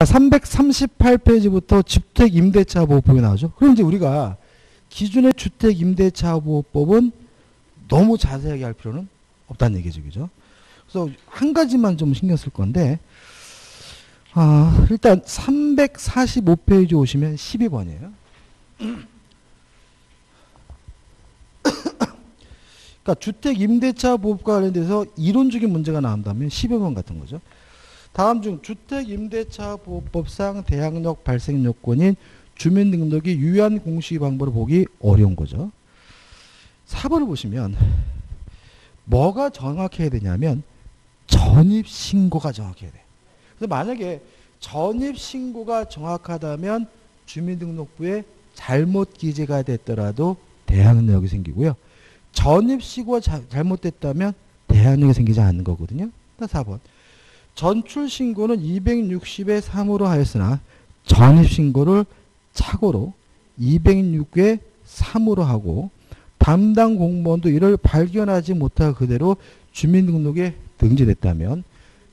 338페이지부터 주택임대차보호법이 나오죠. 그럼 이제 우리가 기존의 주택임대차보호법은 너무 자세하게 할 필요는 없다는 얘기죠. 그죠? 그래서 한 가지만 좀 신경 쓸 건데, 일단 345페이지 오시면 12번이에요. 그러니까 주택임대차보호법과 관련돼서 이론적인 문제가 나온다면 12번 같은 거죠. 다음 중 주택임대차보호법상 대항력 발생 요건인 주민등록이 유효한 공시 방법을 보기 어려운 거죠. 4번을 보시면 뭐가 정확해야 되냐면 전입신고가 정확해야 돼. 그래서 만약에 전입신고가 정확하다면 주민등록부에 잘못 기재가 됐더라도 대항력이 생기고요. 전입신고가 잘못됐다면 대항력이 생기지 않는 거거든요. 4번. 전출신고는 260에 3으로 하였으나 전입신고를 착오로 206에 3으로 하고 담당 공무원도 이를 발견하지 못하고 그대로 주민등록에 등재됐다면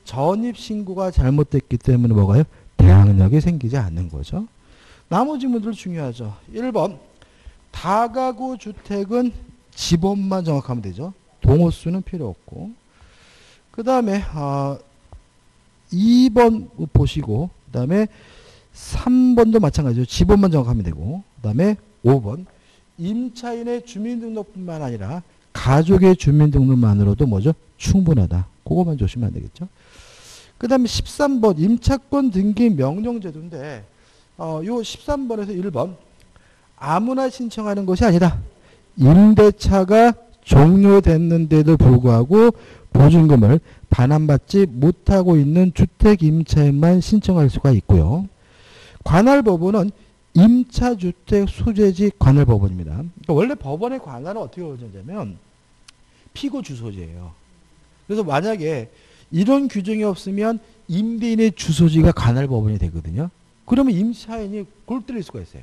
전입신고가 잘못됐기 때문에 뭐가요? 대항력이 생기지 않는 거죠. 나머지 문제들 중요하죠. 1번. 다가구 주택은 지번만 정확하면 되죠. 동호수는 필요 없고. 그 다음에 2번 보시고 그 다음에 3번도 마찬가지죠. 지번만 정확하면 되고 그 다음에 5번. 임차인의 주민등록뿐만 아니라 가족의 주민등록만으로도 뭐죠? 충분하다. 그거만 조심하면 되겠죠. 그 다음에 13번 임차권 등기 명령제도인데 요 13번에서 1번 아무나 신청하는 것이 아니다. 임대차가 종료됐는데도 불구하고 보증금을 반환받지 못하고 있는 주택임차인만 신청할 수가 있고요. 관할법원은 임차주택 소재지 관할법원입니다. 그러니까 원래 법원의 관할은 어떻게 이루어지냐면 피고 주소지예요. 그래서 만약에 이런 규정이 없으면 임대인의 주소지가 관할법원이 되거든요. 그러면 임차인이 골 때릴 수가 있어요.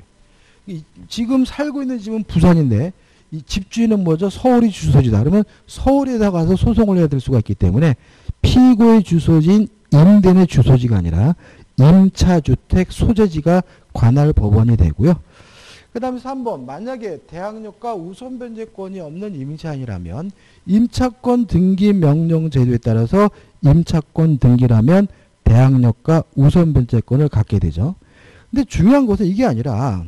지금 살고 있는 집은 부산인데 이 집주인은 뭐죠? 서울이 주소지다. 그러면 서울에다 가서 소송을 해야 될 수가 있기 때문에 피고의 주소지인 임대인의 주소지가 아니라 임차주택 소재지가 관할법원이 되고요. 그 다음에 3번 만약에 대항력과 우선변제권이 없는 임차인이라면 임차권 등기 명령 제도에 따라서 임차권 등기라면 대항력과 우선변제권을 갖게 되죠. 근데 중요한 것은 이게 아니라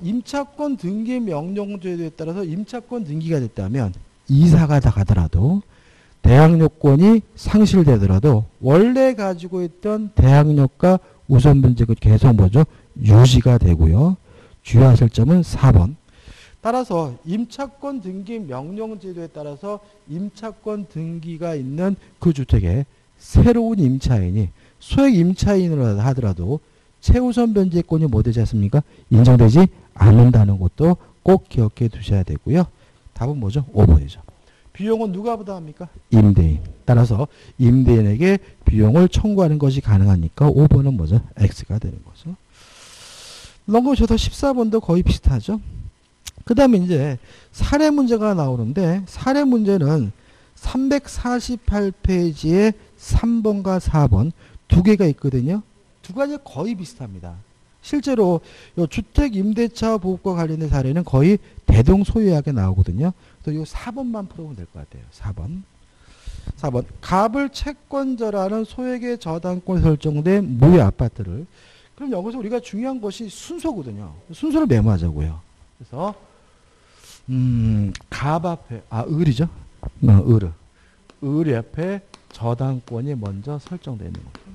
임차권 등기 명령 제도에 따라서 임차권 등기가 됐다면 이사가 다 가더라도 대항력권이 상실되더라도 원래 가지고 있던 대항력과 우선변제권 계속 뭐죠? 유지가 되고요. 주의하실 점은 4번. 따라서 임차권 등기 명령 제도에 따라서 임차권 등기가 있는 그 주택에 새로운 임차인이 소액 임차인으로 하더라도 최우선 변제권이 뭐 되지 않습니까? 인정되지 않는다는 것도 꼭 기억해 두셔야 되고요. 답은 뭐죠? 5번이죠. 비용은 누가 부담합니까? 임대인. 따라서 임대인에게 비용을 청구하는 것이 가능하니까 5번은 뭐죠? X가 되는 거죠. 넘겨주셔서 14번도 거의 비슷하죠. 그 다음에 이제 사례 문제가 나오는데 사례 문제는 348페이지에 3번과 4번 두 개가 있거든요. 두 가지 거의 비슷합니다. 실제로 요 주택 임대차 보호과 관련된 사례는 거의 대동소이하게 나오거든요. 그래서 요 4번만 풀어보면 될 것 같아요. 4번. 갑을 채권자라는 소액의 저당권이 설정된 무의 아파트를. 그럼 여기서 우리가 중요한 것이 순서거든요. 순서를 메모하자고요. 그래서 갑 앞에 을이죠. 을 앞에 저당권이 먼저 설정되는 거죠.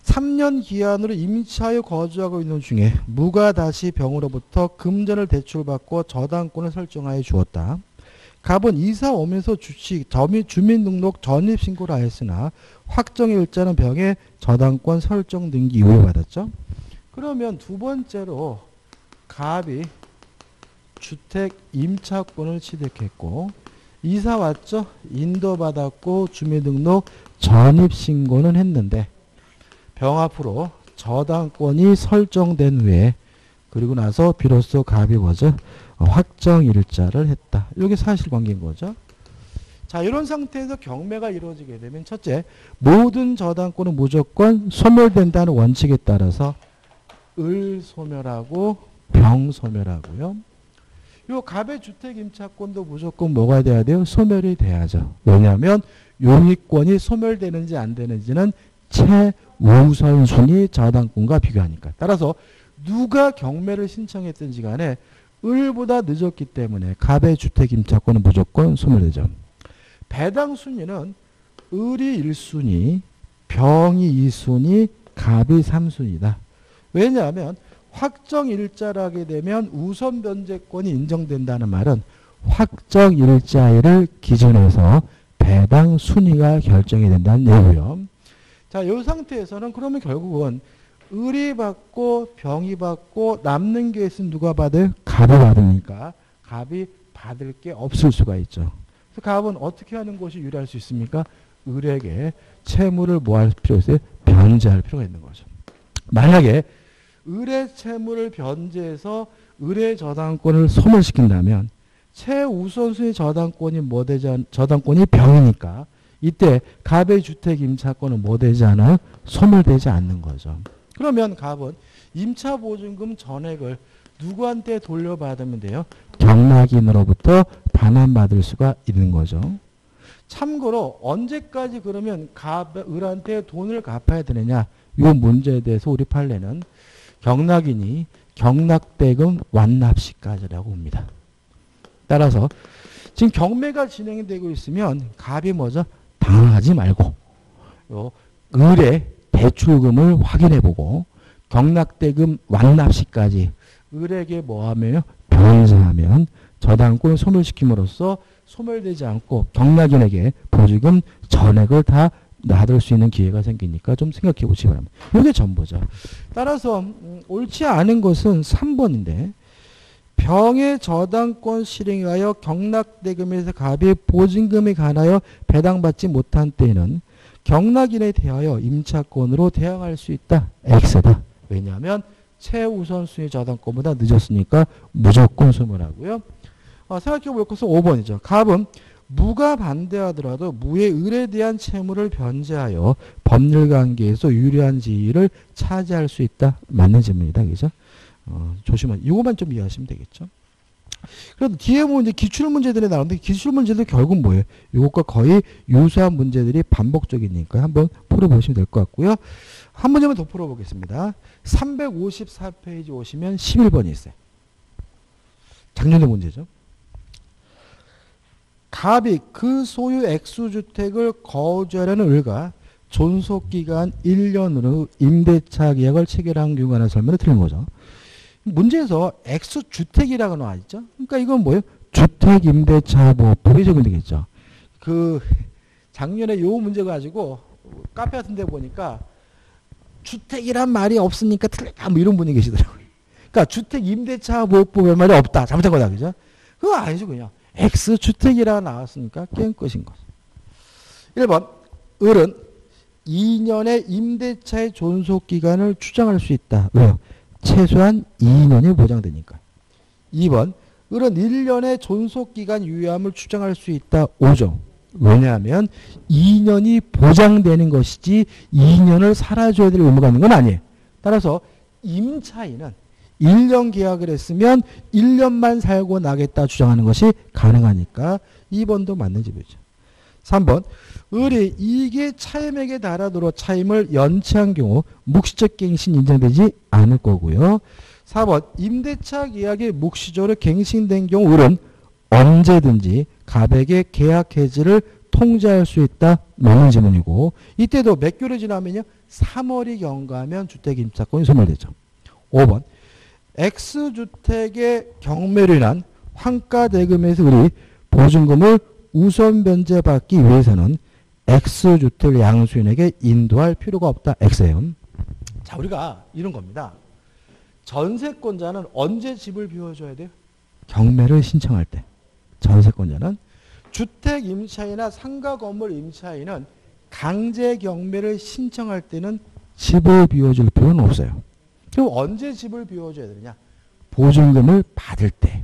3년 기한으로 임차에 거주하고 있는 중에 무가 다시 병으로부터 금전을 대출받고 저당권을 설정하여 주었다. 갑은 이사 오면서 주민등록 전입신고를 하였으나 확정일자는 병에 저당권 설정 등기 이후에 받았죠. 그러면 두 번째로 갑이 주택 임차권을 취득했고 이사 왔죠. 인도받았고 주민등록 전입신고는 했는데 병 앞으로 저당권이 설정된 후에 그리고 나서 비로소 갑이 뭐죠? 확정일자를 했다. 이게 사실관계인 거죠. 자, 이런 상태에서 경매가 이루어지게 되면 첫째, 모든 저당권은 무조건 소멸된다는 원칙에 따라서 을소멸하고 병소멸하고요. 요 갑의 주택 임차권도 무조건 뭐가 돼야 돼요? 소멸이 돼야죠. 왜냐하면 용의권이 소멸되는지 안 되는지는 최우선순위 저당권과 비교하니까. 따라서 누가 경매를 신청했든지 간에 을보다 늦었기 때문에 갑의 주택 임차권은 무조건 소멸되죠. 배당 순위는 을이 1순위, 병이 2순위, 갑이 3순위다. 왜냐하면 확정일자를 하게 되면 우선 변제권이 인정된다는 말은 확정일자를 기준해서 배당 순위가 결정이 된다는 얘기고요. 자, 이 상태에서는 그러면 결국은 을이 받고 병이 받고 남는 게 있으면 누가 받아요? 갑이 받으니까 갑이 받을 게 없을 수가 있죠. 그래서 갑은 어떻게 하는 것이 유리할 수 있습니까? 을에게 채무를 뭐 할 필요가 있어요? 변제할 필요가 있는 거죠. 만약에 을의 채무를 변제해서 을의 저당권을 소멸시킨다면 최우선순위 저당권이 뭐 되지 저당권이 병이니까 이때 갑의 주택 임차권은 뭐 되지 않아요? 소멸되지 않는 거죠. 그러면 갑은 임차보증금 전액을 누구한테 돌려받으면 돼요? 경락인으로부터 반환받을 수가 있는 거죠. 참고로 언제까지 그러면 을한테 돈을 갚아야 되느냐? 이 문제에 대해서 우리 판례는 경락인이 경락대금 완납시까지라고 봅니다. 따라서 지금 경매가 진행되고 있으면 갑이 뭐죠? 당하지 말고 요 을의 대출금을 확인해보고 경락대금 완납시까지 을에게 뭐하며 변제하면 저당권 소멸시킴으로써 소멸되지 않고 경락인에게 보증금 전액을 다 놔둘 수 있는 기회가 생기니까 좀 생각해 보시기 바랍니다. 이게 전부죠. 따라서 옳지 않은 것은 3번인데 병의 저당권 실행에 하여 경락대금에서 갑이 보증금에 관하여 배당받지 못한 때에는 경락인에 대하여 임차권으로 대항할 수 있다. X다. 왜냐하면 최우선순위 저당권보다 늦었으니까 무조건 소멸하고요. 생각해 볼 것은 5번이죠. 갑은 무가 반대하더라도 무의 을에 대한 채무를 변제하여 법률관계에서 유리한 지위를 차지할 수 있다. 맞는 질문이다. 그죠? 조심하세요. 이것만 좀 이해하시면 되겠죠. 그래도 뒤에 뭐 이제 기출 문제들이 나오는데 기출 문제들 결국 뭐예요? 이것과 거의 유사한 문제들이 반복적이니까 한번 풀어보시면 될 것 같고요. 한 문제만 더 풀어보겠습니다. 354페이지 오시면 11번이 있어요. 작년의 문제죠. 갑이 그 소유 액수주택을 거주하려는 을과 존속기간 1년으로 임대차 계약을 체결한 경우에 관한 설명을 드린 거죠. 문제에서 액수주택이라고 나와 있죠. 그러니까 이건 뭐예요? 주택임대차보호법이 적용되겠죠. 작년에 요 문제 가지고 카페 같은 데 보니까 주택이란 말이 없으니까 틀리다 뭐 이런 분이 계시더라고요. 그러니까 주택임대차보호법의 말이 없다. 잘못한 거다. 그죠? 그거 아니죠. 그냥 X주택이라 나왔으니까 게임 끝인 거죠. 1번 을은 2년의 임대차의 존속기간을 주장할 수 있다. 왜요? 최소한 2년이 보장되니까. 2번 을은 1년의 존속기간 유효함을 주장할 수 있다. 5종. 왜냐하면 2년이 보장되는 것이지 2년을 살아줘야 될 의무가 있는 건 아니에요. 따라서 임차인은 1년 계약을 했으면 1년만 살고 나겠다 주장하는 것이 가능하니까 2번도 맞는 집이죠. 3번 을이 이익의 차임액에 달하도록 차임을 연체한 경우 묵시적 갱신 인정되지 않을 거고요. 4번 임대차 계약이 묵시적으로 갱신된 경우 을은 언제든지 갑에게 계약 해지를 통지할 수 있다. 맞는 질문이고 이때도 몇 개월이 지나면요. 3월이 경과하면 주택임차권이 소멸되죠. 5번 X주택의 경매로 인한 환가대금에서 을이 보증금을 우선 변제받기 위해서는 X주택 양수인에게 인도할 필요가 없다. X예요. 자, 우리가 이런 겁니다. 전세권자는 언제 집을 비워줘야 돼요? 경매를 신청할 때. 전세권자는 주택 임차인이나 상가 건물 임차인은 강제 경매를 신청할 때는 집을 비워줄 필요는 없어요. 그럼 언제 집을 비워줘야 되느냐? 보증금을 받을 때.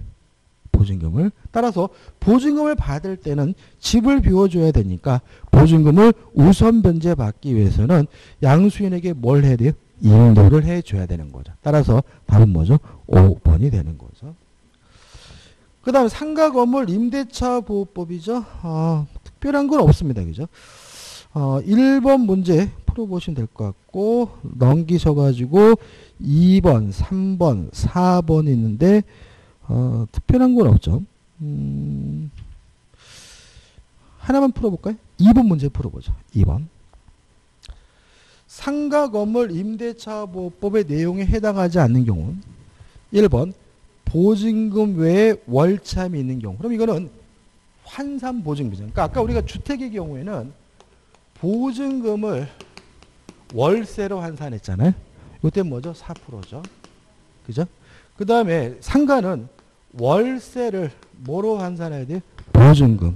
보증금을. 따라서 보증금을 받을 때는 집을 비워줘야 되니까 보증금을 우선 변제받기 위해서는 양수인에게 뭘 해야 돼요? 인도를 해줘야 되는 거죠. 따라서 답은 뭐죠? 5번이 되는 거죠. 그 다음에 상가 건물 임대차 보호법이죠. 특별한 건 없습니다. 그죠? 1번 문제 풀어보시면 될 것 같고, 넘기셔가지고 2번, 3번, 4번 있는데, 특별한 건 없죠. 하나만 풀어볼까요? 2번 문제 풀어보죠. 2번. 상가 건물 임대차 보호법의 내용에 해당하지 않는 경우는 1번, 보증금 외에 월참이 있는 경우. 그럼 이거는 환산 보증금이죠. 그러니까 아까 우리가 주택의 경우에는 보증금을 월세로 환산했잖아요. 이때 뭐죠? 4%죠. 그죠? 그 다음에 상가는 월세를 뭐로 환산해야 돼요? 보증금.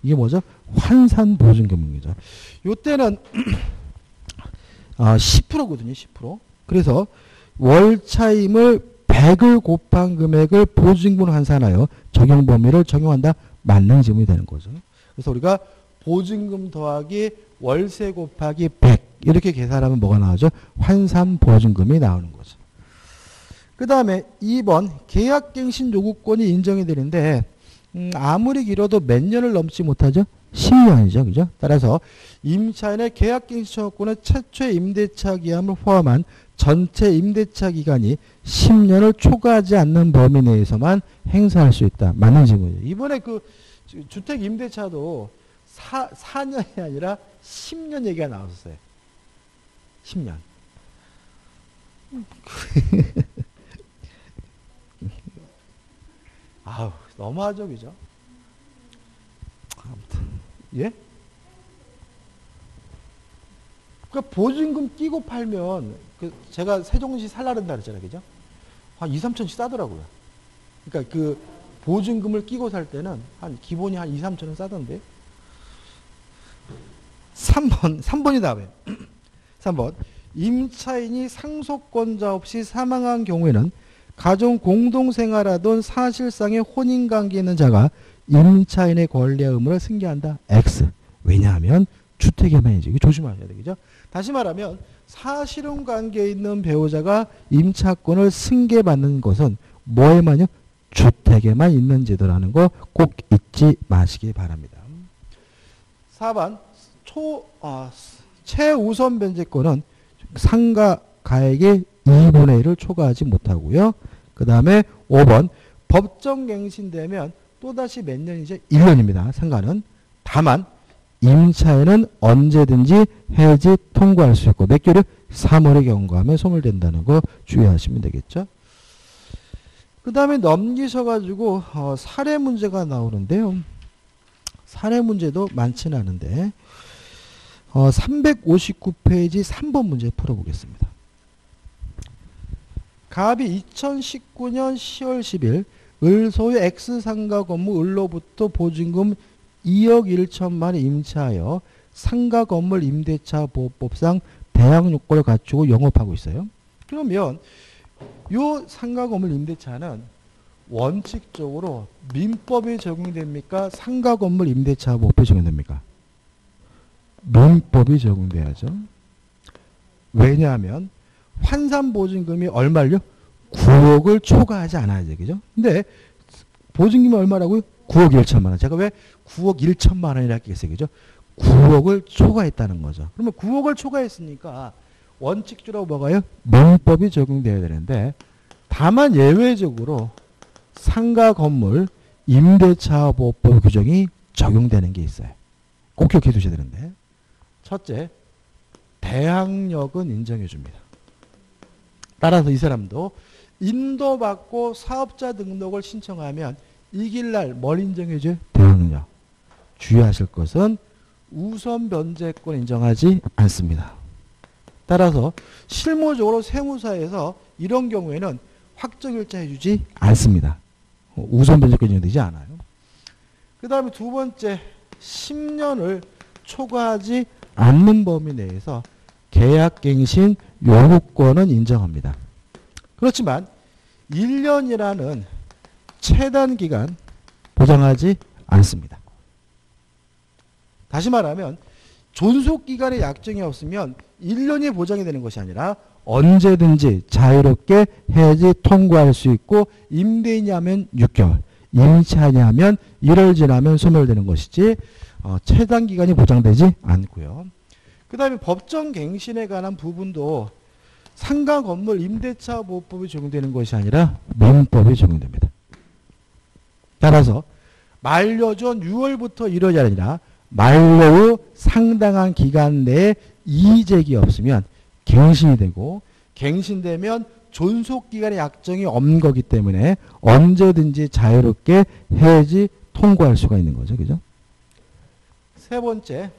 이게 뭐죠? 환산 보증금입니다. 이때는 10%거든요. 10%. 그래서 월차임을 100을 곱한 금액을 보증금으로 환산하여 적용 범위를 적용한다. 맞는 질문이 되는 거죠. 그래서 우리가 보증금 더하기 월세 곱하기 100 이렇게 계산하면 뭐가 나오죠? 환산 보증금이 나오는 거죠. 그 다음에 2번 계약갱신 요구권이 인정이 되는데 아무리 길어도 몇 년을 넘지 못하죠? 10년이죠. 그죠? 따라서 임차인의 계약갱신 요구권은 최초의 임대차 기한을 포함한 전체 임대차 기간이 10년을 초과하지 않는 범위 내에서만 행사할 수 있다. 맞는 질문이죠. 이번에 그 주택 임대차도 4년이 아니라 10년 얘기가 나왔었어요. 10년. 아우, 너무하죠, 그죠? 아무튼, 예? 그러니까 보증금 끼고 팔면, 제가 세종시 살라 그런다 그랬잖아요, 그죠? 한 2, 3천씩 싸더라고요. 그러니까 그 보증금을 끼고 살 때는 기본이 한 2, 3천 원 싸던데. 3번이 답이에요. 3번. 임차인이 상속권자 없이 사망한 경우에는 가정 공동생활하던 사실상의 혼인관계에 있는 자가 임차인의 권리와 의무를 승계한다. X. 왜냐하면 주택에만 이제 조심하셔야 되겠죠. 다시 말하면 사실혼 관계에 있는 배우자가 임차권을 승계받는 것은 뭐에만요? 주택에만 있는 제도라는 거 꼭 잊지 마시기 바랍니다. 4번. 최우선 변제권은 상가 가액의 2분의 1을 초과하지 못하고요. 그 다음에 5번 법정 갱신되면 또다시 몇 년이죠? 1년입니다. 상가는. 다만 임차인은 언제든지 해지 통과할 수 있고 몇 개월? 3월에 경과하면 소멸된다는 거 주의하시면 되겠죠. 그 다음에 넘기셔가지고 사례 문제가 나오는데요. 사례 문제도 많지는 않은데 359페이지 3번 문제 풀어보겠습니다. 갑이 2019년 10월 10일 을소유 X상가 건물 을로부터 보증금 2억 1천만을 임차하여 상가 건물 임대차 보호법상 대항 요건을 갖추고 영업하고 있어요. 그러면 이 상가 건물 임대차는 원칙적으로 민법이 적용됩니까? 상가 건물 임대차 보호법이 적용됩니까? 민법이 적용돼야죠. 왜냐하면 환산보증금이 얼마를요? 9억을 초과하지 않아야 되겠죠. 근데 보증금이 얼마라고요? 9억 1천만 원. 제가 왜 9억 1천만 원이라 했겠어요. 그죠? 9억을 초과했다는 거죠. 그러면 9억을 초과했으니까 원칙적으로 뭐가요? 민법이 적용돼야 되는데 다만 예외적으로 상가 건물 임대차 보호법 규정이 적용되는 게 있어요. 꼭 기억해 두셔야 되는데. 첫째, 대항력은 인정해 줍니다. 따라서 이 사람도 인도받고 사업자 등록을 신청하면 이길날 뭘 인정해줘요? 대항력. 주의하실 것은 우선 변제권 인정하지 않습니다. 따라서 실무적으로 세무사에서 이런 경우에는 확정일자 해주지 않습니다. 우선 변제권 인정되지 않아요. 그 다음에 두 번째, 10년을 초과하지 않는 범위 내에서 계약갱신 요구권은 인정합니다. 그렇지만 1년이라는 최단 기간, 보장하지 않습니다. 다시 말하면 존속기간의 약정이 없으면 1년이 보장이 되는 것이 아니라 언제든지 자유롭게 해지 통고할 수 있고 임대인이 하면 6개월, 임차인이 하면 1월 지나면 소멸되는 것이지 최단 기간이 보장되지 않고요. 그 다음에 법정 갱신에 관한 부분도 상가 건물 임대차 보호법이 적용되는 것이 아니라 민법이 적용됩니다. 따라서 만료전 6월부터 1월이 아니라 만료 후 상당한 기간 내에 이의제기 없으면 갱신이 되고 갱신되면 존속기간의 약정이 없는 거기 때문에 언제든지 자유롭게 해지 통고할 수가 있는 거죠. 그죠? 세 번째,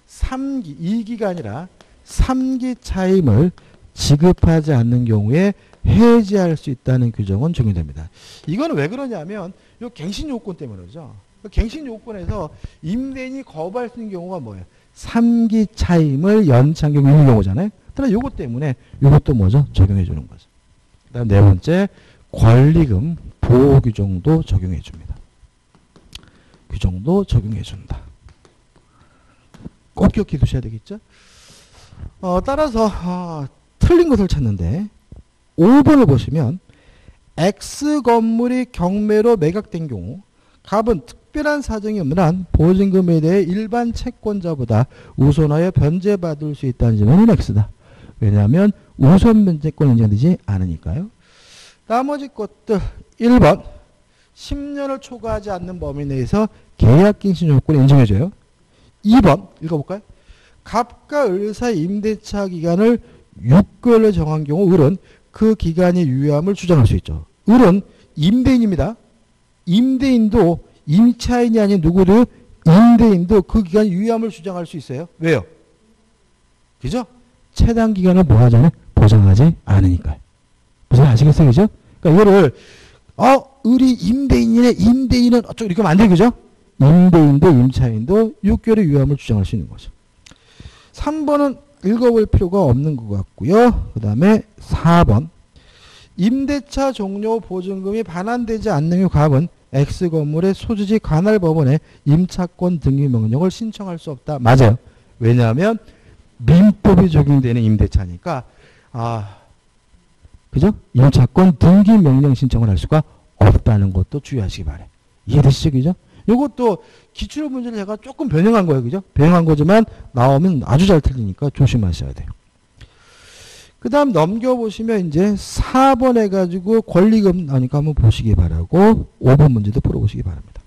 3기, 2기가 아니라 3기 차임을 지급하지 않는 경우에 해지할 수 있다는 규정은 적용됩니다. 이건 왜 그러냐면 이 갱신 요건 때문에 그러죠. 갱신 요건에서 임대인이 거부할 수 있는 경우가 뭐예요? 3기 차임을 연체한 경우 있는 경우잖아요. 그러나 요것 때문에 요것도 뭐죠? 적용해 주는 거죠. 그 다음 네 번째, 권리금 보호 규정도 적용해 줍니다. 규정도 적용해 준다. 꼭 기억해 두셔야 되겠죠? 따라서 틀린 것을 찾는데 5번을 보시면 X 건물이 경매로 매각된 경우 갑은 특별한 사정이 없는 한 보증금에 대해 일반 채권자보다 우선하여 변제받을 수 있다는 질문은 X다. 왜냐하면 우선 변제권이 인정되지 않으니까요. 나머지 것들 1번 10년을 초과하지 않는 범위 내에서 계약갱신 조건을 인정해줘요. 2번 읽어볼까요? 갑과 을 사이 임대차 기간을 6개월로 정한 경우 을은 그 기간이 유효함을 주장할 수 있죠. 을은 임대인입니다. 임대인도 임차인이 아닌 누구도 임대인도 그 기간이 유효함을 주장할 수 있어요. 왜요? 그죠? 최단 기간을 뭐 하잖아요? 보장하지 않으니까요. 무슨 아시겠어요? 그죠? 그러니까 이거를 을이 임대인이네, 임대인은 어쩌고 이렇게 하면 안 돼요. 그죠? 임대인도 임차인도 6개월의 유효함을 주장할 수 있는 거죠. 3번은 읽어볼 필요가 없는 것 같고요. 그 다음에 4번 임대차 종료 보증금이 반환되지 않는 경우 갑은 X건물의 소유지 관할법원에 임차권 등기 명령을 신청할 수 없다. 맞아요. 왜냐하면 민법이 적용되는 임대차니까 그죠? 임차권 등기 명령 신청을 할 수가 없다는 것도 주의하시기 바래요. 이해되시죠? 그죠? 이것도 기출 문제를 제가 조금 변형한 거예요. 그죠? 변형한 거지만 나오면 아주 잘 틀리니까 조심하셔야 돼요. 그 다음 넘겨보시면 이제 4번 해가지고 권리금 나오니까 한번 보시기 바라고 5번 문제도 풀어보시기 바랍니다.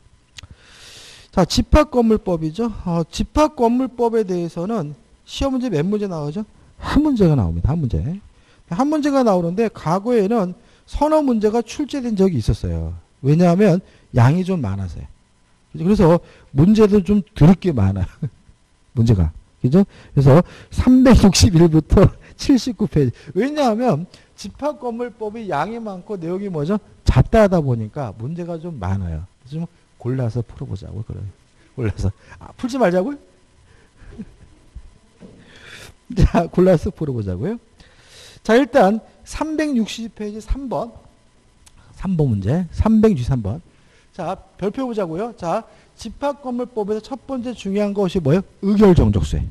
자, 집합건물법이죠. 집합건물법에 대해서는 시험 문제 몇 문제 나오죠? 한 문제가 나옵니다. 한 문제. 한 문제가 나오는데 과거에는 서너 문제가 출제된 적이 있었어요. 왜냐하면 양이 좀 많아서요. 그래서 문제도 좀 드럽게 많아요. 문제가. 그죠? 그래서 361부터 79페이지. 왜냐하면 집합건물법이 양이 많고 내용이 뭐죠? 잡다하다 보니까 문제가 좀 많아요. 좀 골라서 풀어보자고. 그래요. 골라서. 풀지 말자고요? 자, 골라서 풀어보자고요. 자, 일단 360페이지 3번. 3번 문제. 363번. 자, 별표 보자고요. 자, 집합건물법에서 첫 번째 중요한 것이 뭐예요? 의결정족수에.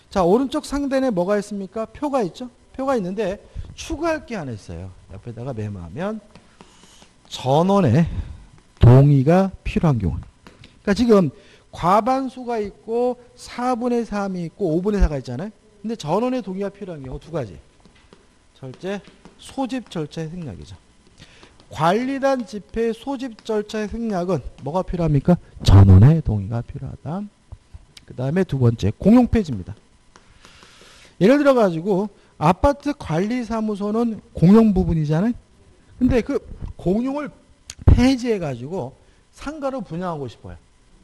자, 오른쪽 상단에 뭐가 있습니까? 표가 있죠? 표가 있는데 추가할 게 하나 있어요. 옆에다가 메모하면 전원의 동의가 필요한 경우. 그러니까 지금 과반수가 있고 4분의 3이 있고 5분의 4가 있잖아요. 근데 전원의 동의가 필요한 경우 두 가지. 절제, 소집 절차의 생략이죠. 관리단 집회 소집 절차의 생략은 뭐가 필요합니까? 전원의 동의가 필요하다. 그 다음에 두 번째 공용폐지입니다. 예를 들어 가지고 아파트 관리사무소는 공용 부분이잖아요. 근데 그 공용을 폐지해 가지고 상가로 분양하고 싶어요.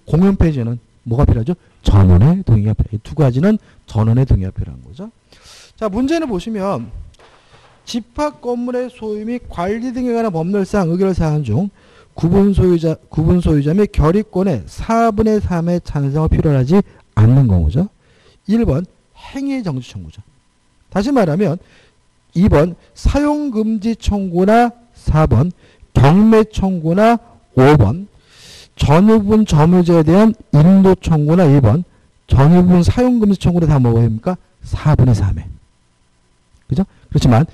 공용 폐지는 뭐가 필요하죠? 전원의 동의가 필요해요. 두 가지는 전원의 동의가 필요한 거죠. 자, 문제는 보시면 집합건물의 소유 및 관리 등에 관한 법률상 의결사항 중 구분 소유자 및 결의권의 4분의 3의 찬성을 필요로 하지 않는 경우죠. 1번 행위 정지 청구죠. 다시 말하면 2번 사용금지 청구나 4번 경매 청구나 5번 전유분 점유자에 대한 인도 청구나 2번 전유분 사용금지 청구를 다 뭐가 됩니까? 4분의 3회. 그죠? 그렇지만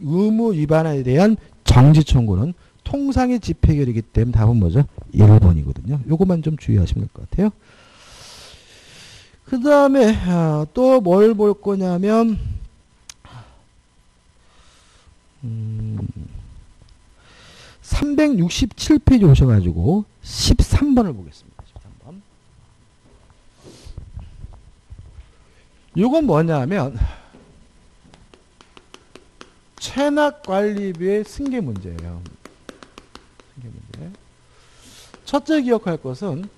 의무 위반에 대한 정지 청구는 통상의 집행결이기 때문에 답은 뭐죠? 1번이거든요. 요것만 좀 주의하시면 될 것 같아요. 그 다음에 또 뭘 볼 거냐면 367페이지 오셔가지고 13번을 보겠습니다. 13번. 요건 뭐냐면 체납관리비의 승계 문제예요. 승계 문제. 첫째 기억할 것은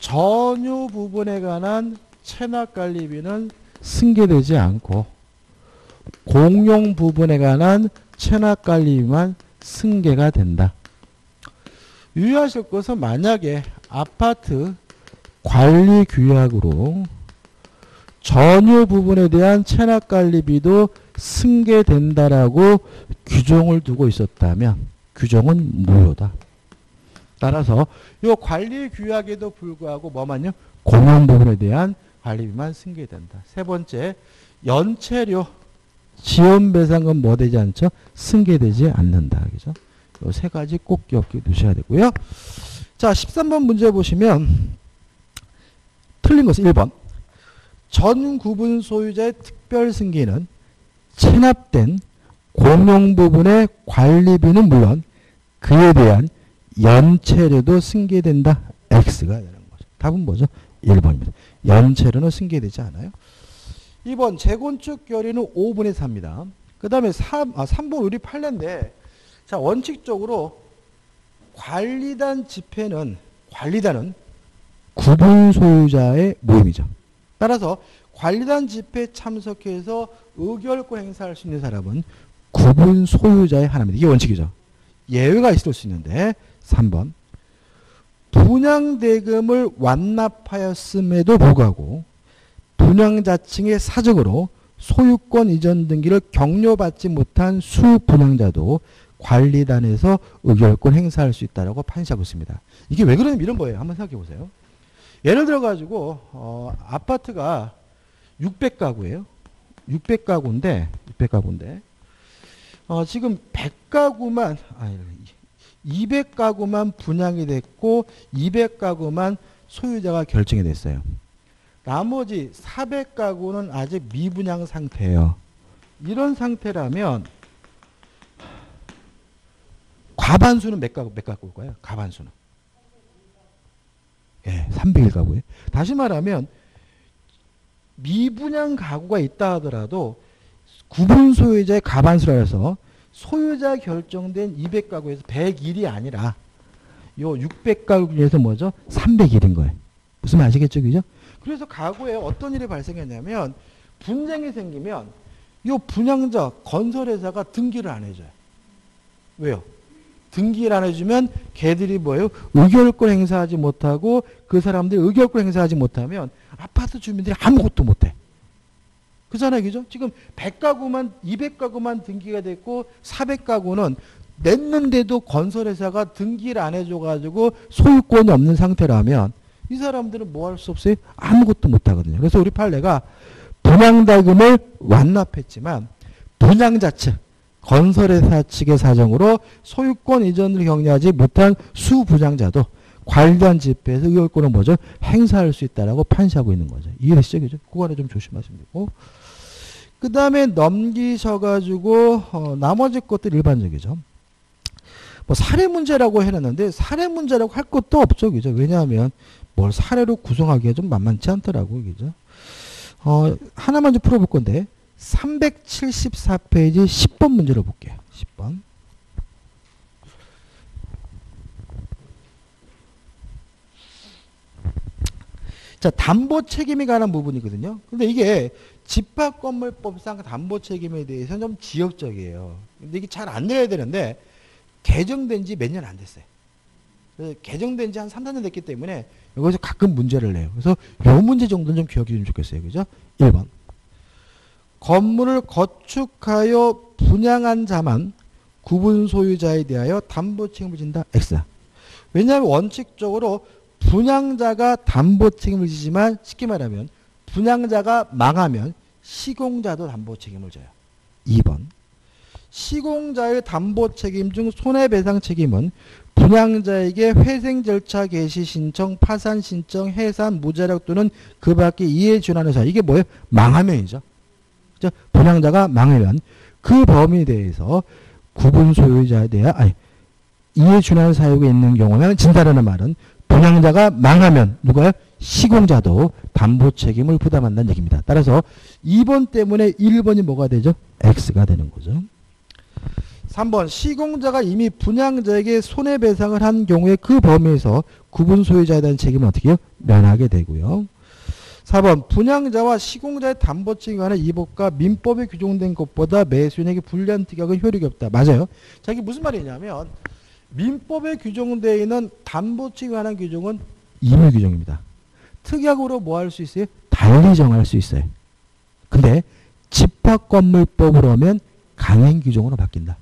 전유 부분에 관한 체납관리비는 승계되지 않고 공용 부분에 관한 체납관리비만 승계가 된다. 유의하실 것은 만약에 아파트 관리 규약으로 전유 부분에 대한 체납관리비도 승계된다라고 규정을 두고 있었다면 규정은 무효다. 따라서 이 관리 규약에도 불구하고 뭐만요? 공용 부분에 대한 관리비만 승계된다. 세 번째, 연체료, 지원배상금 뭐 되지 않죠? 승계되지 않는다. 그죠? 이 세 가지 꼭 기억해 두셔야 되고요. 자, 13번 문제 보시면 틀린 것은 1번. 전 구분 소유자의 특별 승계는 체납된 공용 부분의 관리비는 물론 그에 대한 연체료도 승계된다. X가 되는 거죠. 답은 뭐죠? 1번입니다. 연체료는 승계되지 않아요. 2번 재건축 결의는 5분의 4입니다. 그 다음에 3번 우리 판례인데 자 원칙적으로 관리단 집회는 관리단은 구분 소유자의 모임이죠. 따라서 관리단 집회에 참석해서 의결권 행사할 수 있는 사람은 구분 소유자의 하나입니다. 이게 원칙이죠. 예외가 있을 수 있는데 3번 분양대금을 완납하였음에도 불구하고 분양자층의 사정으로 소유권 이전 등기를 격려받지 못한 수분양자도 관리단에서 의결권 행사할 수 있다고 판시하고 있습니다. 이게 왜 그러냐면 이런 거예요. 한번 생각해 보세요. 예를 들어 가지고 아파트가 600가구예요. 600가구인데 지금 100가구만 200가구만 분양이 됐고 200가구만 소유자가 결정이 됐어요. 나머지 400가구는 아직 미분양 상태예요. 이런 상태라면 과반수는 몇 가구일까요? 과반수는. 예, 301가구에. 다시 말하면 미분양 가구가 있다 하더라도 구분 소유자의 과반수라 해서 소유자 결정된 200가구에서 101이 아니라 요 600가구 중에서 뭐죠? 301인 거예요. 무슨 말 아시겠죠? 그죠? 그래서 가구에 어떤 일이 발생했냐면 분쟁이 생기면 요 분양자 건설회사가 등기를 안 해줘요. 왜요? 등기를 안 해주면 걔들이 뭐예요? 의결권 행사하지 못하고 그 사람들이 의결권 행사하지 못하면 아파트 주민들이 아무것도 못해. 그잖아요. 그죠? 지금 100가구만 200가구만 등기가 됐고 400가구는 냈는데도 건설회사가 등기를 안 해줘가지고 소유권이 없는 상태라면 이 사람들은 뭐 할 수 없어요? 아무것도 못하거든요. 그래서 우리 판례가 분양자금을 완납했지만 분양자 측 건설회사 측의 사정으로 소유권 이전을 격려하지 못한 수분양자도 관리단 집회에서 의결권을 뭐죠? 행사할 수 있다라고 판시하고 있는 거죠. 이해되시죠? 그죠? 그거는 좀 조심하시면 되고. 그 다음에 넘기셔가지고 나머지 것들 일반적이죠. 뭐 사례 문제라고 해놨는데 사례 문제라고 할 것도 없죠. 그죠? 왜냐하면 뭘 사례로 구성하기가 좀 만만치 않더라고요. 그죠? 하나만 좀 풀어볼 건데 374페이지 10번 문제로 볼게요. 10번. 자, 담보 책임에 관한 부분이거든요. 근데 이게 집합건물법상 담보 책임에 대해서는 좀 지역적이에요. 근데 이게 잘 안 내려야 되는데 개정된 지 몇 년 안 됐어요. 그래서 개정된 지 한 3, 4년 됐기 때문에 여기서 가끔 문제를 내요. 그래서 요 문제 정도는 좀 기억해 주면 좋겠어요. 그죠? 1번. 건물을 건축하여 분양한 자만 구분 소유자에 대하여 담보 책임을 진다. X. 왜냐하면 원칙적으로 분양자가 담보 책임을 지지만 쉽게 말하면 분양자가 망하면 시공자도 담보 책임을 져요. 2번. 시공자의 담보 책임 중 손해배상 책임은 분양자에게 회생 절차 개시 신청, 파산 신청, 해산, 무자력 또는 그 밖의 이해 준하는 사유. 이게 뭐예요? 망하면이죠. 그죠? 분양자가 망하면 그 범위에 대해서 구분 소유자에 대한 이해 준하는 사유가 있는 경우는 진다라는 말은 분양자가 망하면 누가요? 시공자도 담보 책임을 부담한다는 얘기입니다. 따라서 2번 때문에 1번이 뭐가 되죠? X가 되는 거죠. 3번 시공자가 이미 분양자에게 손해배상을 한 경우에 그 범위에서 구분 소유자에 대한 책임은 어떻게 해요? 면하게 되고요. 4번 분양자와 시공자의 담보 책임에 관한 이 법과 민법에 규정된 것보다 매수인에게 불리한 특약은 효력이 없다. 맞아요. 자, 이게 무슨 말이냐면 민법에 규정되어 있는 담보 책임에 관한 규정은 임의 규정입니다. 특약으로 뭐 할 수 있어요? 달리 정할 수 있어요. 근데 집합건물법으로 하면 강행 규정으로 바뀐다.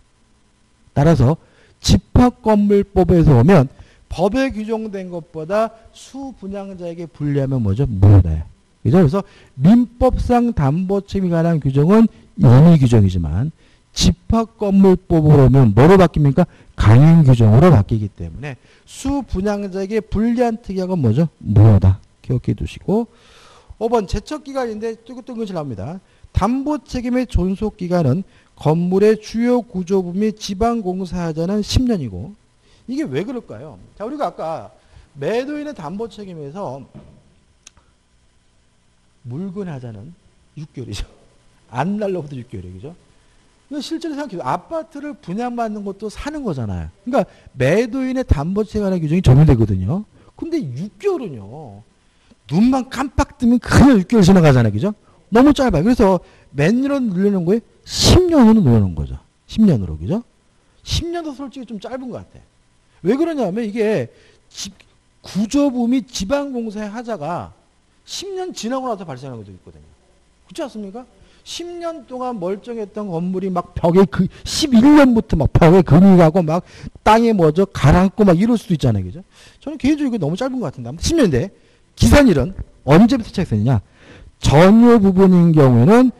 따라서 집합건물법에서 오면 법에 규정된 것보다 수분양자에게 불리하면 뭐죠? 무효다. 그죠? 그래서 민법상 담보책임에 관한 규정은 임의 규정이지만 집합건물법으로 오면 뭐로 바뀝니까? 강행 규정으로 바뀌기 때문에 수분양자에게 불리한 특약은 뭐죠? 무효다. 기억해 두시고 5번 제척기간인데 뚜긋뚜긋이 나옵니다. 담보책임의 존속기간은 건물의 주요 구조부 및 지방공사하자는 10년이고 이게 왜 그럴까요? 자, 우리가 아까 매도인의 담보책임에서 물건 하자는 6개월이죠. 안 날로부터 6개월이죠. 실제로 생각해도 아파트를 분양받는 것도 사는 거잖아요. 그러니까 매도인의 담보책임의 규정이 적용되거든요. 근데 6개월은요. 눈만 깜빡 뜨면 그냥 6개월 지나가잖아요. 그죠? 너무 짧아요. 그래서 몇 년으로 늘려놓은 거예요? 10년으로 늘려놓은 거죠. 10년으로. 그죠? 10년도 솔직히 좀 짧은 것 같아. 왜 그러냐면 이게 구조부 및 지방공사의 하자가 10년 지나고 나서 발생하는 것도 있거든요. 그렇지 않습니까? 10년 동안 멀쩡했던 건물이 막 벽에 11년부터 막 벽에 금이 가고 막 땅에 뭐죠? 가라앉고 막 이럴 수도 있잖아요. 그죠? 저는 개인적으로 이거 너무 짧은 것 같은데. 10년인데 기산일은 언제부터 시작되느냐? 전유 부분인 경우에는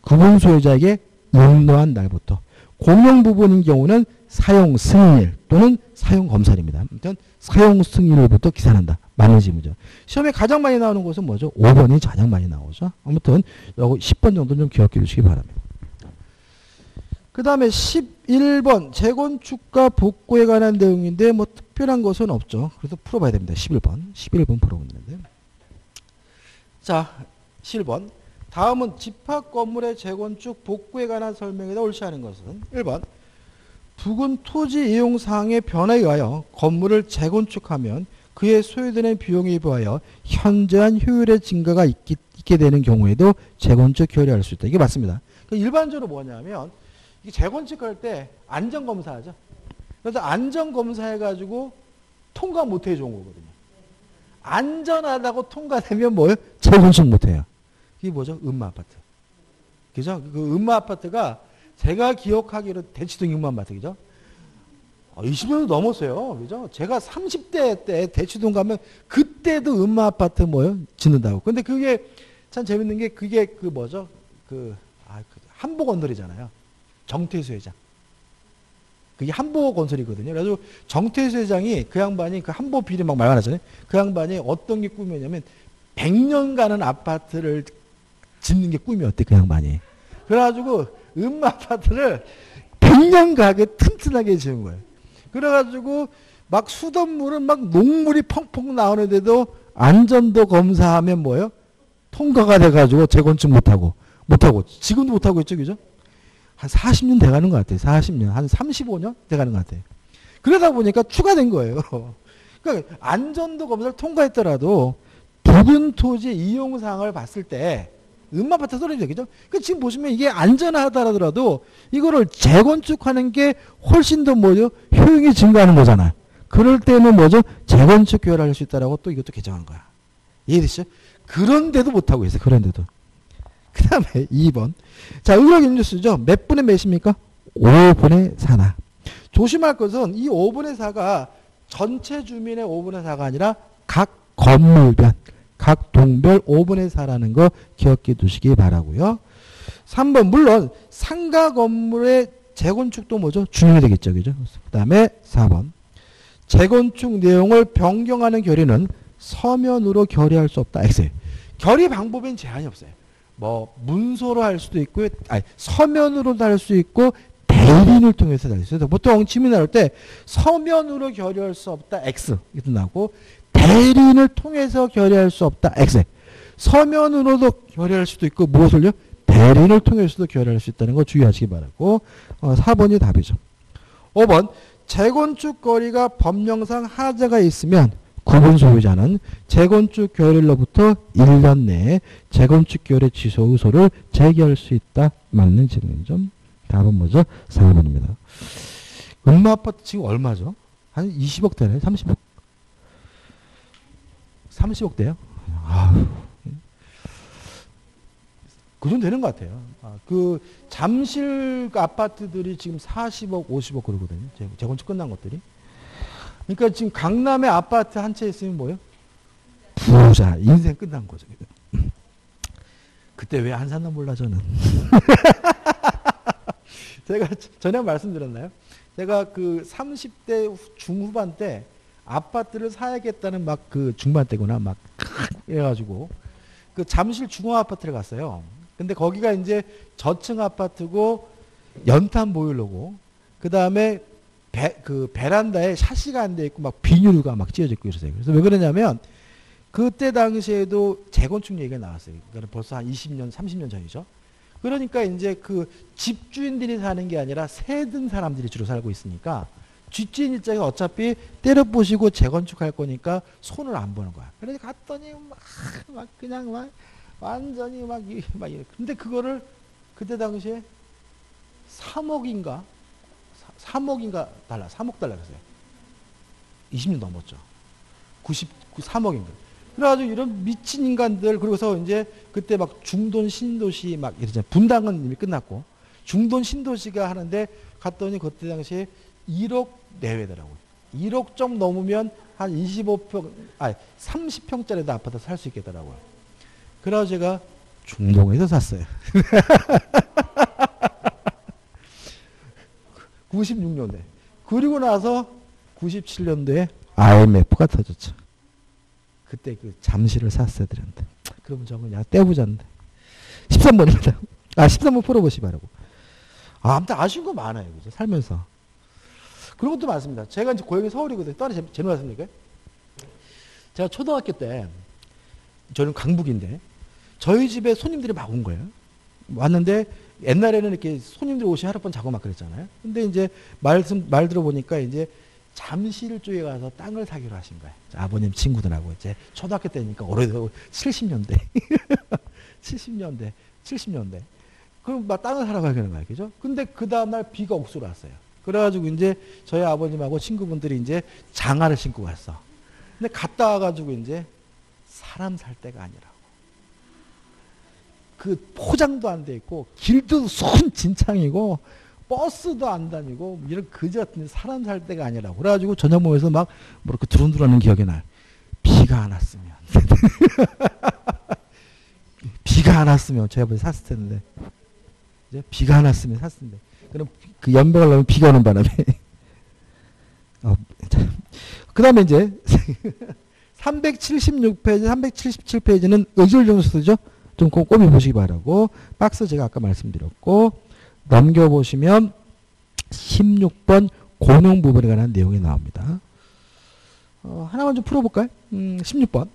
구분 소유자에게 용도한 날부터, 공용 부분인 경우는 사용 승인일 또는 사용 검사일입니다. 아무튼 사용 승인일부터 기산한다. 맞는 질문이죠. 시험에 가장 많이 나오는 것은 뭐죠? 5번이 가장 많이 나오죠. 아무튼 여기 10번 정도는 좀 기억해 주시기 바랍니다. 그 다음에 11번 재건축과 복구에 관한 내용인데 뭐 특별한 것은 없죠. 그래서 풀어봐야 됩니다. 11번 풀어보면 되는데. 자, 11번. 다음은 집합 건물의 재건축 복구에 관한 설명에다 옳지 않은 것은 1번 부근 토지 이용 사항의 변화에 의하여 건물을 재건축하면 그에 소요되는 비용에 비하여 현저한 효율의 증가가 있게 되는 경우에도 재건축 효율을 수 있다. 이게 맞습니다. 일반적으로 뭐냐면 이게 재건축할 때 안전검사하죠. 그래서 안전검사해가지고 통과 못해 좋은 거거든요. 안전하다고 통과되면 뭐예요? 재건축 못해요. 이게 뭐죠? 음마아파트. 그죠? 그 음마아파트가 제가 기억하기로 대치동 음마아파트, 그죠? 20년도 넘었어요. 그죠? 제가 30대 때 대치동 가면 그때도 음마아파트 뭐예요? 짓는다고. 근데 그게 참 재밌는 게 그게 그 뭐죠? 한보건설이잖아요. 정태수 회장. 그게 한보건설이거든요. 그래서 정태수 회장이 그 양반이 그 한보 비리 막 말하잖아요. 그 양반이 어떤 게 꿈이었냐면 100년간은 아파트를 짓는 게 꿈이었대, 그 양반이. 그래가지고 음마아파트를 100년 가게 튼튼하게 지은 거예요. 그래가지고 막 수돗물은 막 녹물이 펑펑 나오는데도 안전도 검사하면 뭐예요? 통과가 돼가지고 재건축 못하고 지금도 못하고 있죠, 그죠? 한 40년 돼가는 것 같아요. 40년, 한 35년 돼가는 것 같아요. 그러다 보니까 추가된 거예요. 그러니까 안전도 검사를 통과했더라도 부근 토지 이용 사항을 봤을 때 음마아파트 떨어지죠, 그죠? 그러니까 지금 보시면 이게 안전하더라도 이거를 재건축하는 게 훨씬 더 뭐죠? 효용이 증가하는 거잖아요. 그럴 때는 뭐죠? 재건축 교회를 할 수 있다라고 또 이것도 개정한 거야. 이해되시죠? 그런데도 못하고 있어요. 그런데도. 그 다음에 2번. 자, 의학 인류수죠. 몇 분의 몇입니까? 5분의 4나. 조심할 것은 이 5분의 4가 전체 주민의 5분의 4가 아니라 각 건물별, 각 동별 5분의 4라는 거 기억해 두시기 바라고요. 3번 물론 상가 건물의 재건축도 뭐죠? 중요해 되겠죠. 그죠? 그 다음에 4번 재건축 내용을 변경하는 결의는 서면으로 결의할 수 없다. X. 결의 방법엔 제한이 없어요. 뭐 문서로 할 수도 있고, 아니 서면으로도 할 수 있고 대리인을 통해서 할 수 있어요. 보통 질문 나올 때 서면으로 결의할 수 없다. X 이렇게 나오고 대리인을 통해서 결의할 수 없다. X. 서면으로도 결의할 수도 있고 무엇을요? 대리인을 통해서도 결의할 수 있다는 거 주의하시기 바라고. 4번이 답이죠. 5번 재건축 거리가 법령상 하자가 있으면 구분 소유자는 재건축 결의로부터 1년 내에 재건축 결의 취소 의소를 제기할 수 있다. 맞는 질문이죠. 답은 뭐죠? 4번입니다. 음마아파트 지금 얼마죠? 한 20억 대네? 30억? 30억 대요? 아유. 그 정도 되는 것 같아요. 그 잠실 아파트들이 지금 40억, 50억 그러거든요. 재건축 끝난 것들이. 그러니까 지금 강남에 아파트 한 채 있으면 뭐예요? 부자. 인생 끝난 거죠. 그때 왜 안 샀나 몰라 저는. 제가 전에 말씀드렸나요? 제가 그 30대 중후반 때 아파트를 사야겠다는 막 그 중반 때구나 막 이래가지고 그 잠실 중앙 아파트를 갔어요. 근데 거기가 이제 저층 아파트고 연탄 보일러고 그 다음에 그 베란다에 샤시가 안 돼 있고 막 비닐가 막 찢어져 있고 이러세요. 그래서 왜 그러냐면 그때 당시에도 재건축 얘기가 나왔어요. 그러니까 벌써 한 20년, 30년 전이죠. 그러니까 이제 그 집주인들이 사는 게 아니라 세든 사람들이 주로 살고 있으니까 뒷주인 입장에서 어차피 때려 부시고 재건축할 거니까 손을 안 보는 거야. 그래서 갔더니 막 그냥 막 완전히 막 이래. 근데 그거를 그때 당시에 3억인가 3억 달러 그랬어요. 20년 넘었죠. 3억인가. 그래가지고 이런 미친 인간들, 그러고서 이제 그때 막 중돈 신도시 막 이러잖아요. 분당은 이미 끝났고, 중돈 신도시가 하는데 갔더니 그때 당시에 1억 내외더라고요. 1억 좀 넘으면 한 30평짜리도 아파트 살 수 있겠더라고요. 그래서 제가 중동에서 샀어요. 96년대. 그리고 나서 97년도에 IMF가 터졌죠. 그때 그 잠시를 샀어야 되는데. 그러면 저는 그냥 떼부자인데. 13번입니다. 13번 풀어보시기 바라고. 아무튼 아쉬운 거 많아요. 그죠? 살면서. 그런 것도 많습니다. 제가 이제 고향이 서울이거든요. 딸이 제노 왔습니까? 제가 초등학교 때, 저는 강북인데, 저희 집에 손님들이 막 온 거예요. 왔는데, 옛날에는 이렇게 손님들이 오시 하룻밤 자고 막 그랬잖아요. 근데 이제 말 들어보니까 이제 잠실 쪽에 가서 땅을 사기로 하신 거예요. 아버님 친구들하고 이제 초등학교 때니까 오래되고 70년대. 70년대. 그럼 막 땅을 사러 가게 되는 거예요. 그죠? 근데 그 다음날 비가 억수로 왔어요. 그래가지고 이제 저희 아버님하고 친구분들이 이제 장화를 신고 갔어. 근데 갔다 와가지고 이제 사람 살 데가 아니라고. 그 포장도 안 돼 있고 길도 순진창이고 버스도 안 다니고 이런 그지 같은 사람 살 데가 아니라고. 그래가지고 저녁 먹으면서 막 뭐 이렇게 두런두런하는 기억이 나요. 비가 안 왔으면. 비가 안 왔으면 저희 아버지 샀을 텐데. 이제 비가 안 왔으면 샀을 텐데. 그럼 그 연병을 하면 비가 오는 바람에. 그 다음에 이제 376페이지, 377페이지는 의절정수죠. 좀 꼼꼼히 보시기 바라고. 박스 제가 아까 말씀드렸고, 넘겨보시면 16번 공용 부분에 관한 내용이 나옵니다. 하나만 좀 풀어볼까요? 16번.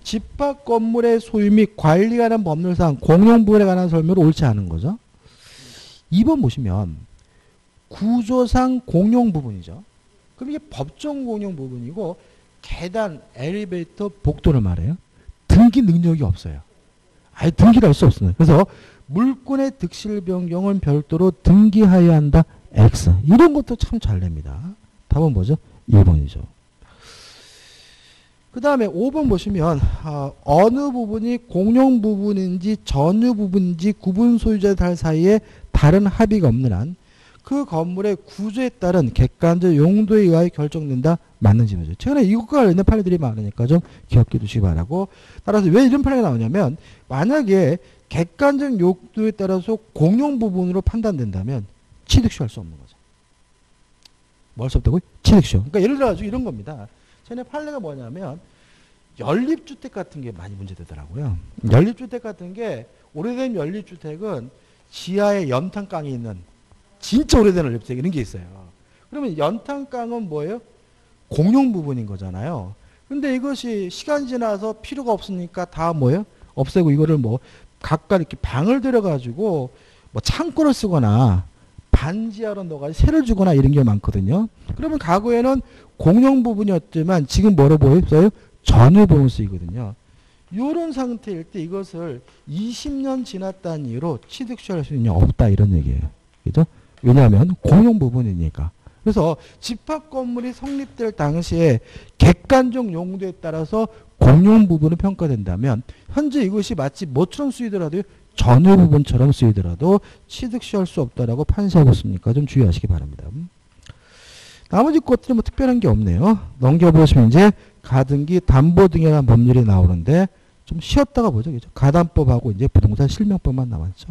집합 건물의 소유 및 관리에 관한 법률상 공용 부분에 관한 설명을 옳지 않은 거죠. 2번 보시면 구조상 공용 부분이죠. 그럼 이게 법정 공용 부분이고 계단, 엘리베이터, 복도를 말해요. 등기 능력이 없어요. 아예 등기를 할 수 없어요. 그래서 물권의 득실 변경은 별도로 등기하여야 한다. X. 이런 것도 참 잘 냅니다. 답은 뭐죠? 1번이죠. 그 다음에 5번 보시면 어느 부분이 공용 부분인지 전유 부분인지 구분 소유자들 사이에 다른 합의가 없는 한 그 건물의 구조에 따른 객관적 용도에 의하여 결정된다. 맞는 질문이죠. 최근에 이것과 관련된 판례들이 많으니까 좀 기억해 두시기 바라고. 따라서 왜 이런 판례가 나오냐면 만약에 객관적 용도에 따라서 공용 부분으로 판단된다면 취득시할 수 없는 거죠. 뭐 할 수 없다고요? 취득시효. 그러니까 예를 들어 가지고 이런 겁니다. 최근에 판례가 뭐냐면 연립주택 같은 게 많이 문제되더라고요. 연립주택 같은 게 오래된 연립주택은 지하에 연탄강이 있는 진짜 오래된 연립주택 이런 게 있어요. 그러면 연탄강은 뭐예요? 공용 부분인 거잖아요. 근데 이것이 시간 지나서 필요가 없으니까 다 뭐예요? 없애고 이거를 뭐 각각 이렇게 방을 들여가지고 뭐 창고를 쓰거나 반지하로 넣어가지고 세를 주거나 이런 게 많거든요. 그러면 과거에는 공용 부분이었지만 지금 뭐로 보여요? 전유 부분 쓰이거든요. 이런 상태일 때 이것을 20년 지났다는 이유로 취득시할 수 있냐 없다 이런 얘기예요. 그죠? 왜냐하면 공용 부분이니까. 그래서 집합 건물이 성립될 당시에 객관적 용도에 따라서 공용 부분을 평가된다면 현재 이것이 마치 뭐처럼 쓰이더라도 전유 부분처럼 쓰이더라도 취득시할 수 없다라고 판시하고 있으니까 좀 주의하시기 바랍니다. 나머지 것들은 뭐 특별한 게 없네요. 넘겨보시면 이제 가등기, 담보 등에 대한 법률이 나오는데 좀 쉬었다가 보죠. 그죠? 가담법하고 이제 부동산 실명법만 남았죠.